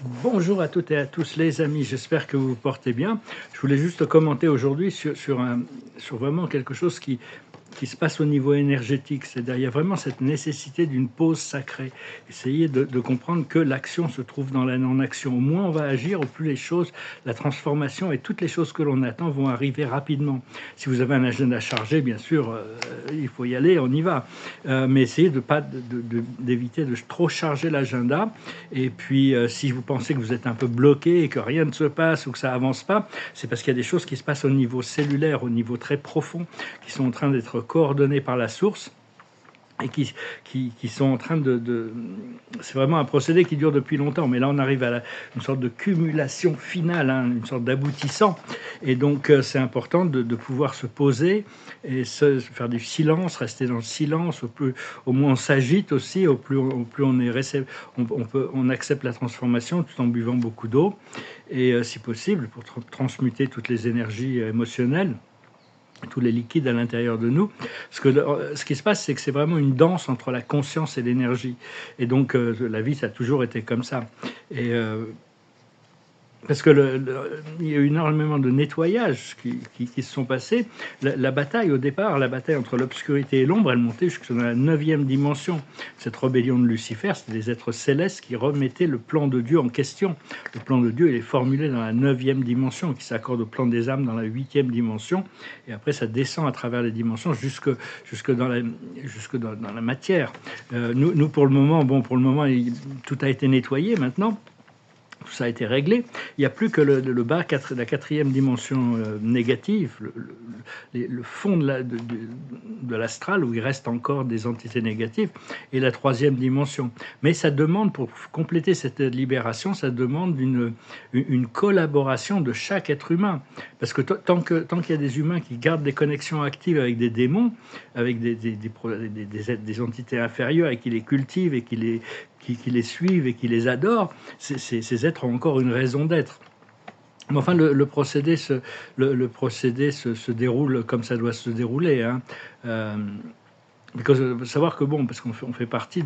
Bonjour à toutes et à tous les amis, j'espère que vous vous portez bien. Je voulais juste commenter aujourd'hui sur vraiment quelque chose qui se passe au niveau énergétique. C'est-à-dire, il y a vraiment cette nécessité d'une pause sacrée. Essayez de comprendre que l'action se trouve dans la non-action. Au moins on va agir, au plus les choses, la transformation et toutes les choses que l'on attend vont arriver rapidement. Si vous avez un agenda chargé, bien sûr, il faut y aller, on y va. Mais essayez d'éviter de trop charger l'agenda. Et puis, si vous pensez que vous êtes un peu bloqué et que rien ne se passe ou que ça avance pas, c'est parce qu'il y a des choses qui se passent au niveau cellulaire, au niveau très profond, qui sont en train d'être coordonnées par la source et qui sont en train c'est vraiment un procédé qui dure depuis longtemps, mais là on arrive à une sorte de cumulation finale, hein, une sorte d'aboutissant, et donc c'est important de pouvoir se poser et faire du silence, rester dans le silence, au moins on s'agite aussi, au plus on est on accepte la transformation tout en buvant beaucoup d'eau, et si possible, pour transmuter toutes les énergies émotionnelles, tous les liquides à l'intérieur de nous. Parce que ce qui se passe, c'est que c'est vraiment une danse entre la conscience et l'énergie. Et donc, la vie, ça a toujours été comme ça. Et parce que il y a eu énormément de nettoyages qui se sont passés. La bataille, au départ, la bataille entre l'obscurité et l'ombre, elle montait jusqu'à la 9e dimension. Cette rébellion de Lucifer, c'était des êtres célestes qui remettaient le plan de Dieu en question. Le plan de Dieu, il est formulé dans la 9e dimension, qui s'accorde au plan des âmes dans la 8e dimension. Et après, ça descend à travers les dimensions jusque dans la matière. Nous, pour le moment, tout a été nettoyé maintenant. Tout ça a été réglé. Il n'y a plus que le bas, la 4e dimension négative, le fond de l'astral, où il reste encore des entités négatives, et la 3e dimension. Mais ça demande, pour compléter cette libération, ça demande une collaboration de chaque être humain. Parce que tant qu'il y a des humains qui gardent des connexions actives avec des démons, avec des entités inférieures, et qui les cultivent et qui les suivent et qui les adorent, ces êtres ont encore une raison d'être. Mais enfin, le procédé se déroule comme ça doit se dérouler. Hein. Savoir que parce qu'on fait partie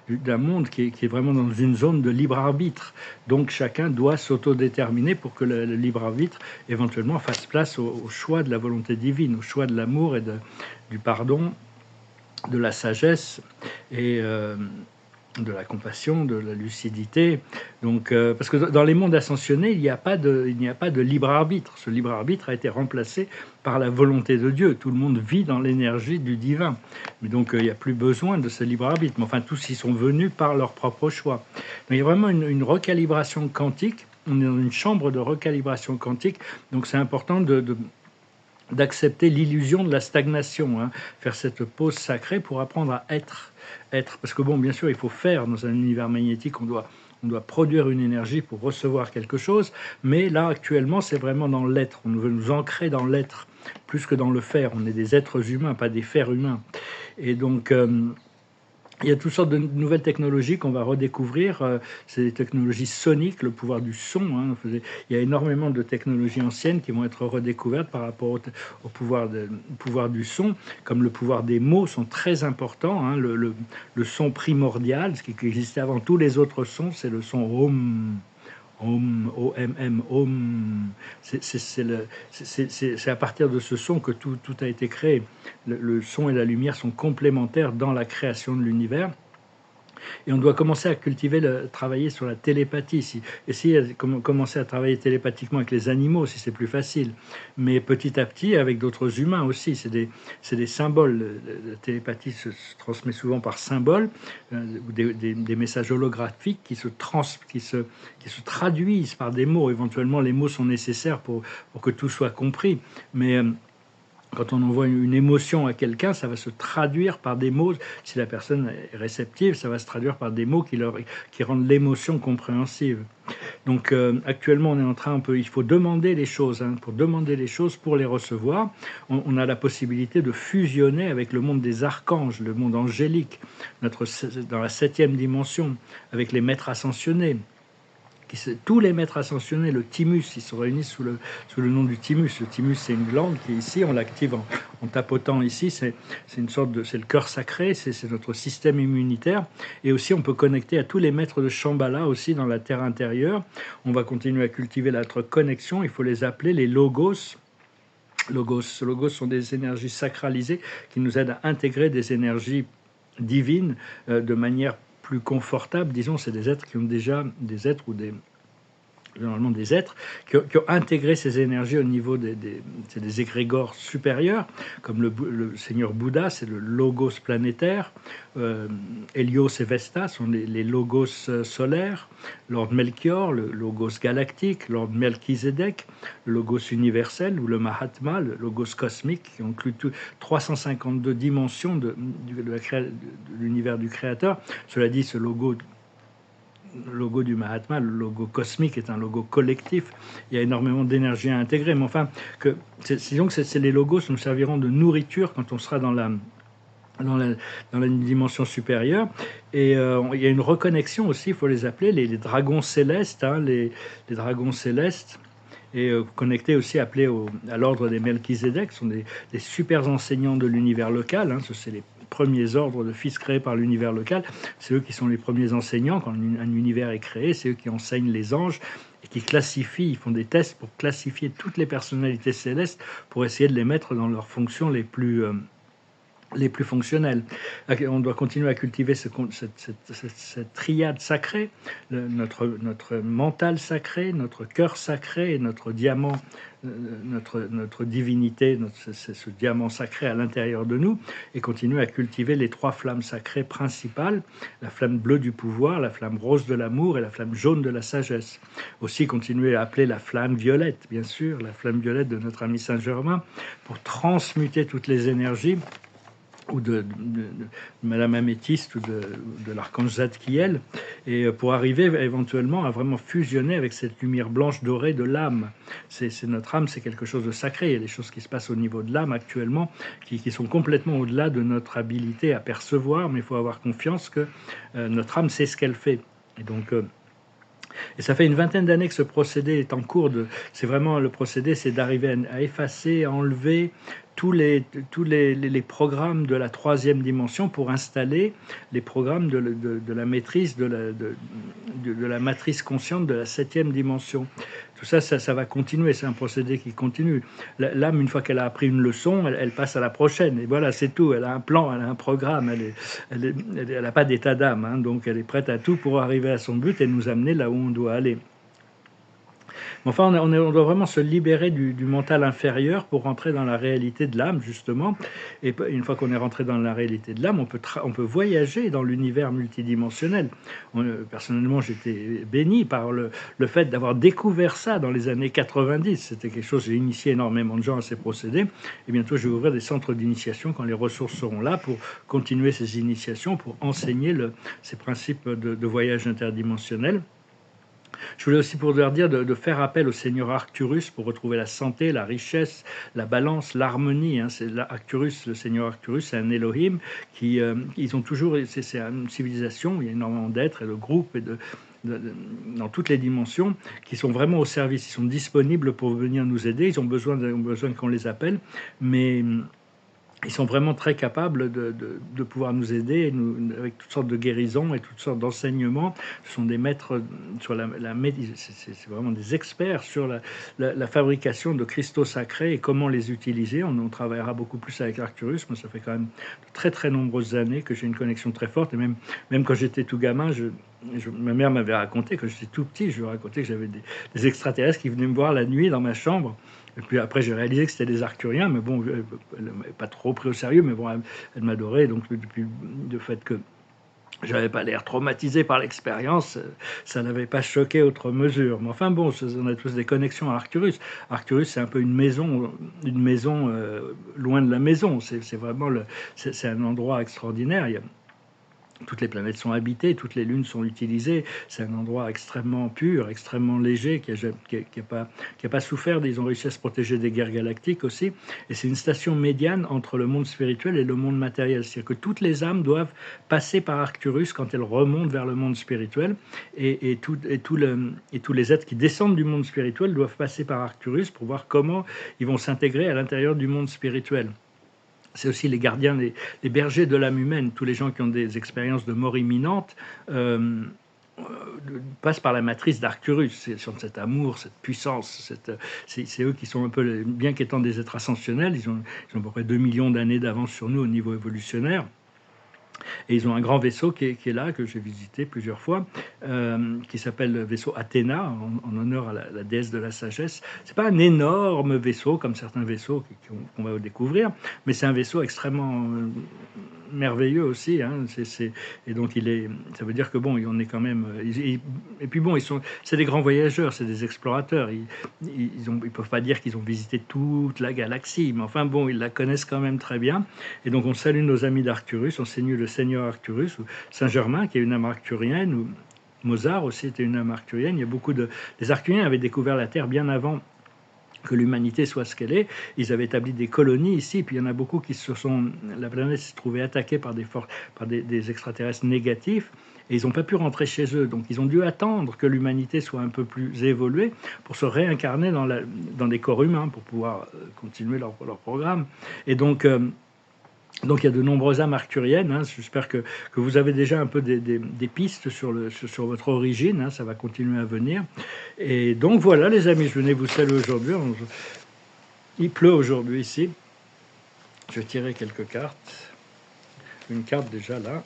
d'un monde qui est vraiment dans une zone de libre arbitre. Donc chacun doit s'autodéterminer pour que le libre arbitre éventuellement fasse place au choix de la volonté divine, au choix de l'amour et du pardon, de la sagesse et de la compassion, de la lucidité. Donc, parce que dans les mondes ascensionnés, il n'y a pas de libre arbitre. Ce libre arbitre a été remplacé par la volonté de Dieu. Tout le monde vit dans l'énergie du divin. Mais donc, il n'y a plus besoin de ce libre arbitre. Mais enfin, tous y sont venus par leur propre choix. Donc, il y a vraiment une recalibration quantique. On est dans une chambre de recalibration quantique. Donc, c'est important d'accepter l'illusion de la stagnation, hein, faire cette pause sacrée pour apprendre à être. Parce que bien sûr, il faut faire dans un univers magnétique, on doit produire une énergie pour recevoir quelque chose, mais là, actuellement, c'est vraiment dans l'être. On veut nous ancrer dans l'être, plus que dans le faire. On est des êtres humains, pas des fers humains. Et donc, il y a toutes sortes de nouvelles technologies qu'on va redécouvrir. C'est des technologies soniques, le pouvoir du son. Hein. Il y a énormément de technologies anciennes qui vont être redécouvertes par rapport au pouvoir du son, comme le pouvoir des mots sont très importants. Hein. Le son primordial, ce qui existait avant tous les autres sons, c'est le son Om. Om, O-M-M, Om. C'est à partir de ce son que tout a été créé. Le son et la lumière sont complémentaires dans la création de l'univers. Et on doit commencer à travailler sur la télépathie. Essayer de commencer à travailler télépathiquement avec les animaux, si c'est plus facile. Mais petit à petit, avec d'autres humains aussi. C'est des symboles. La télépathie se transmet souvent par symboles, ou des messages holographiques qui se traduisent par des mots. Éventuellement, les mots sont nécessaires pour que tout soit compris. Mais quand on envoie une émotion à quelqu'un, ça va se traduire par des mots. Si la personne est réceptive, ça va se traduire par des mots qui rendent l'émotion compréhensive. Donc actuellement, on est en train il faut demander les choses. Hein. Pour demander les choses, pour les recevoir, on a la possibilité de fusionner avec le monde des archanges, le monde angélique, dans la 7e dimension, avec les maîtres ascensionnés. tous les maîtres ascensionnés, le thymus, ils se réunissent sous le nom du thymus. Le thymus, c'est une glande qui est ici, on l'active en tapotant ici, c'est le cœur sacré, c'est notre système immunitaire. Et aussi, on peut connecter à tous les maîtres de Shambhala aussi dans la terre intérieure. On va continuer à cultiver notre connexion, il faut les appeler les logos. Logos sont des énergies sacralisées qui nous aident à intégrer des énergies divines de manière plus confortable. Disons, c'est des êtres qui ont déjà des êtres ou généralement des êtres qui ont intégré ces énergies au niveau c'est des égrégores supérieurs, comme le Seigneur Bouddha, c'est le logos planétaire, Hélios et Vesta sont les logos solaires, Lord Melchior, le logos galactique, Lord Melchizedek, le logos universel, ou le Mahatma, le logos cosmique, qui inclut 352 dimensions de l'univers du Créateur. Cela dit, ce logo du Mahatma, le logo cosmique, est un logo collectif. Il y a énormément d'énergie à intégrer. Mais enfin, disons que les logos nous serviront de nourriture quand on sera dans la dimension supérieure. Et il y a une reconnexion aussi, il faut les appeler les dragons célestes, les dragons célestes. Et connectés aussi, appelés à l'ordre des Melchizedek, sont des super enseignants de l'univers local. C'est les premiers ordres de fils créés par l'univers local. C'est eux qui sont les premiers enseignants quand un univers est créé. C'est eux qui enseignent les anges et qui classifient, ils font des tests pour classifier toutes les personnalités célestes pour essayer de les mettre dans leurs fonctions les plus fonctionnelles. On doit continuer à cultiver cette triade sacrée, notre mental sacré, notre cœur sacré et notre diamant, notre divinité, ce diamant sacré à l'intérieur de nous, et continuer à cultiver les 3 flammes sacrées principales, la flamme bleue du pouvoir, la flamme rose de l'amour et la flamme jaune de la sagesse. Aussi continuer à appeler la flamme violette, bien sûr, la flamme violette de notre ami Saint-Germain, pour transmuter toutes les énergies, ou de Madame Améthyste, ou de l'archange Zadkiel, et pour arriver éventuellement à vraiment fusionner avec cette lumière blanche dorée de l'âme. C'est notre âme, c'est quelque chose de sacré. Il y a des choses qui se passent au niveau de l'âme actuellement qui sont complètement au-delà de notre habilité à percevoir, mais il faut avoir confiance que notre âme sait ce qu'elle fait. Et donc... Et ça fait une vingtaine d'années que ce procédé est en cours. C'est vraiment le procédé, c'est d'arriver à effacer, à enlever tous les programmes de la 3e dimension pour installer les programmes de la maîtrise de la matrice consciente de la 7e dimension. Tout ça, ça va continuer, c'est un procédé qui continue. L'âme, une fois qu'elle a appris une leçon, elle passe à la prochaine. Et voilà, c'est tout. Elle a un plan, elle a un programme, elle n'a pas d'état d'âme. Donc elle est prête à tout pour arriver à son but et nous amener là où on doit aller. Enfin, on doit vraiment se libérer du mental inférieur pour rentrer dans la réalité de l'âme, justement. Et une fois qu'on est rentré dans la réalité de l'âme, on peut voyager dans l'univers multidimensionnel. Personnellement, j'étais béni par le fait d'avoir découvert ça dans les années 90. C'était quelque chose, j'ai initié énormément de gens à ces procédés. Et bientôt, je vais ouvrir des centres d'initiation quand les ressources seront là pour continuer ces initiations, pour enseigner ces principes de voyage interdimensionnel. Je voulais aussi pour leur dire de faire appel au Seigneur Arcturus pour retrouver la santé, la richesse, la balance, l'harmonie. C'est Arcturus, le Seigneur Arcturus, c'est un Elohim qui, ils ont toujours, c'est une civilisation, il y a énormément d'êtres et de groupes et dans toutes les dimensions qui sont vraiment au service, ils sont disponibles pour venir nous aider, ils ont besoin qu'on les appelle, mais ils sont vraiment très capables de pouvoir nous aider avec toutes sortes de guérisons et toutes sortes d'enseignements. Ce sont des maîtres sur c'est vraiment des experts sur la fabrication de cristaux sacrés et comment les utiliser. On travaillera beaucoup plus avec Arcturus, mais ça fait quand même de très très nombreuses années que j'ai une connexion très forte. Et même quand j'étais tout gamin, ma mère m'avait raconté, quand j'étais tout petit, je lui racontais que j'avais des extraterrestres qui venaient me voir la nuit dans ma chambre. Et puis après, j'ai réalisé que c'était des Arcturiens, mais bon, elle ne m'avait pas trop pris au sérieux, mais bon, elle m'adorait. Donc, depuis le fait que je n'avais pas l'air traumatisé par l'expérience, ça n'avait pas choqué outre mesure. Mais enfin bon, on a tous des connexions à Arcturus. Arcturus, c'est un peu une maison loin de la maison. C'est vraiment c'est un endroit extraordinaire. toutes les planètes sont habitées, toutes les lunes sont utilisées. C'est un endroit extrêmement pur, extrêmement léger, qui n'a pas souffert. Ils ont réussi à se protéger des guerres galactiques aussi. Et c'est une station médiane entre le monde spirituel et le monde matériel. C'est-à-dire que toutes les âmes doivent passer par Arcturus quand elles remontent vers le monde spirituel. Et tous les êtres qui descendent du monde spirituel doivent passer par Arcturus pour voir comment ils vont s'intégrer à l'intérieur du monde spirituel. C'est aussi les gardiens, les bergers de l'âme humaine. Tous les gens qui ont des expériences de mort imminente passent par la matrice d'Arcturus. C'est sur cet amour, cette puissance. C'est eux qui sont un peu, bien qu'étant des êtres ascensionnels, ils ont à peu près 2 millions d'années d'avance sur nous au niveau évolutionnaire. Et ils ont un grand vaisseau qui est là, que j'ai visité plusieurs fois, qui s'appelle le vaisseau Athéna, en honneur à la déesse de la sagesse. C'est pas un énorme vaisseau, comme certains vaisseaux qu'on va découvrir, mais c'est un vaisseau extrêmement merveilleux aussi. Hein. Et donc, ça veut dire que bon, on est quand même... et puis bon, c'est des grands voyageurs, c'est des explorateurs. Ils peuvent pas dire qu'ils ont visité toute la galaxie, mais enfin bon, ils la connaissent quand même très bien. Et donc, on salue nos amis d'Arcturus, on salue le Seigneur Arcturus, ou Saint-Germain, qui est une âme arcturienne, ou Mozart aussi était une âme arcturienne. Il y a beaucoup Les Arcturiens avaient découvert la Terre bien avant que l'humanité soit ce qu'elle est. Ils avaient établi des colonies ici, puis il y en a beaucoup qui la planète s'est trouvée attaquée par des extraterrestres négatifs, et ils n'ont pas pu rentrer chez eux. Donc ils ont dû attendre que l'humanité soit un peu plus évoluée pour se réincarner dans des corps humains, pour pouvoir continuer leur programme. Et donc il y a de nombreuses âmes arcturiennes. Hein. J'espère que vous avez déjà un peu des pistes sur votre origine. Hein. Ça va continuer à venir. Et donc voilà les amis, je venais vous saluer aujourd'hui. Il pleut aujourd'hui ici. Je vais tirer quelques cartes. Une carte déjà là.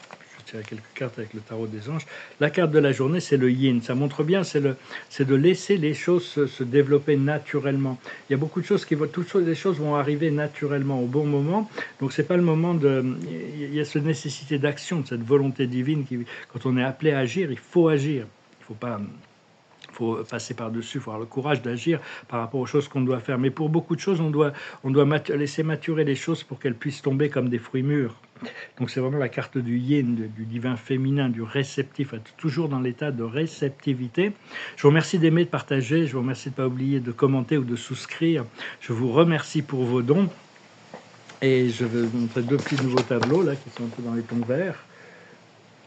Je vais tirer quelques cartes avec le tarot des anges. La carte de la journée, c'est le yin. Ça montre bien, c'est de laisser les choses se développer naturellement. Il y a beaucoup de choses toutes les choses vont arriver naturellement au bon moment. Donc c'est pas le moment il y a cette nécessité d'action, de cette volonté divine quand on est appelé à agir, il faut agir. Il faut passer par-dessus, il faut avoir le courage d'agir par rapport aux choses qu'on doit faire. Mais pour beaucoup de choses, on doit laisser maturer les choses pour qu'elles puissent tomber comme des fruits mûrs. Donc c'est vraiment la carte du yin, du divin féminin, du réceptif, toujours dans l'état de réceptivité. Je vous remercie d'aimer, de partager, je vous remercie de ne pas oublier de commenter ou de souscrire. Je vous remercie pour vos dons. Et je vais vous montrer 2 petits nouveaux tableaux là, qui sont un peu dans les tons verts.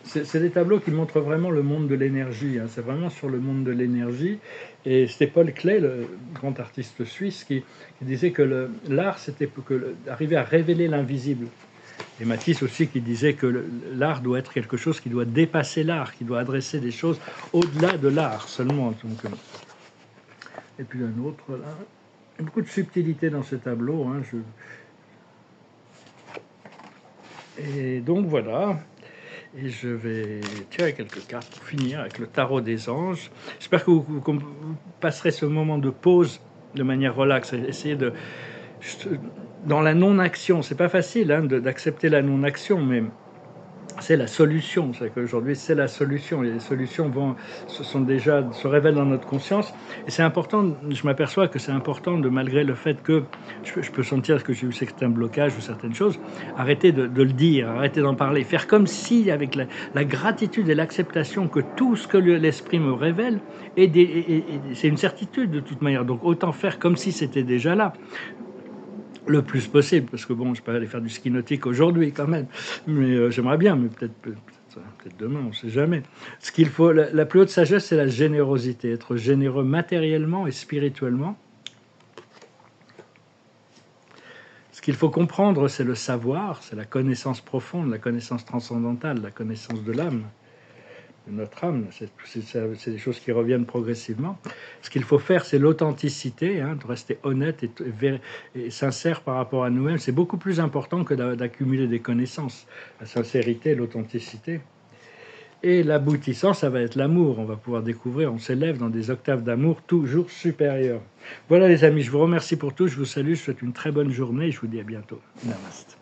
C'est des tableaux qui montrent vraiment le monde de l'énergie. Hein. C'est vraiment sur le monde de l'énergie. Et c'était Paul Klee, le grand artiste suisse, qui disait que l'art, c'était arriver à révéler l'invisible. Et Matisse aussi qui disait que l'art doit être quelque chose qui doit dépasser l'art, qui doit adresser des choses au-delà de l'art seulement. Donc, et puis un autre là. Il y a beaucoup de subtilité dans ce tableau. Hein. Et donc voilà. Et je vais tirer quelques cartes pour finir avec le tarot des anges. J'espère que vous passerez ce moment de pause de manière relaxe. Essayez dans la non-action. C'est pas facile hein, d'accepter la non-action, mais c'est la solution. C'est qu'aujourd'hui, c'est la solution. Et les solutions se révèlent dans notre conscience. Et c'est important, je m'aperçois que c'est important, malgré le fait que je peux sentir que j'ai eu certains blocages ou certaines choses, arrêter de le dire, arrêter d'en parler, faire comme si, avec la gratitude et l'acceptation que tout ce que l'esprit me révèle, c'est une certitude de toute manière. Donc autant faire comme si c'était déjà là. Le plus possible, parce que bon, je peux aller faire du ski nautique aujourd'hui quand même, mais j'aimerais bien, mais peut-être demain, on ne sait jamais. Ce qu'il faut, la plus haute sagesse, c'est la générosité, être généreux matériellement et spirituellement. Ce qu'il faut comprendre, c'est le savoir, c'est la connaissance profonde, la connaissance transcendantale, la connaissance de l'âme, de notre âme. C'est des choses qui reviennent progressivement. Ce qu'il faut faire, c'est l'authenticité, hein, de rester honnête et sincère par rapport à nous-mêmes. C'est beaucoup plus important que d'accumuler des connaissances. La sincérité, l'authenticité. Et l'aboutissant, ça va être l'amour. On va pouvoir découvrir, on s'élève dans des octaves d'amour toujours supérieures. Voilà les amis, je vous remercie pour tout, je vous salue, je vous souhaite une très bonne journée et je vous dis à bientôt. Namaste.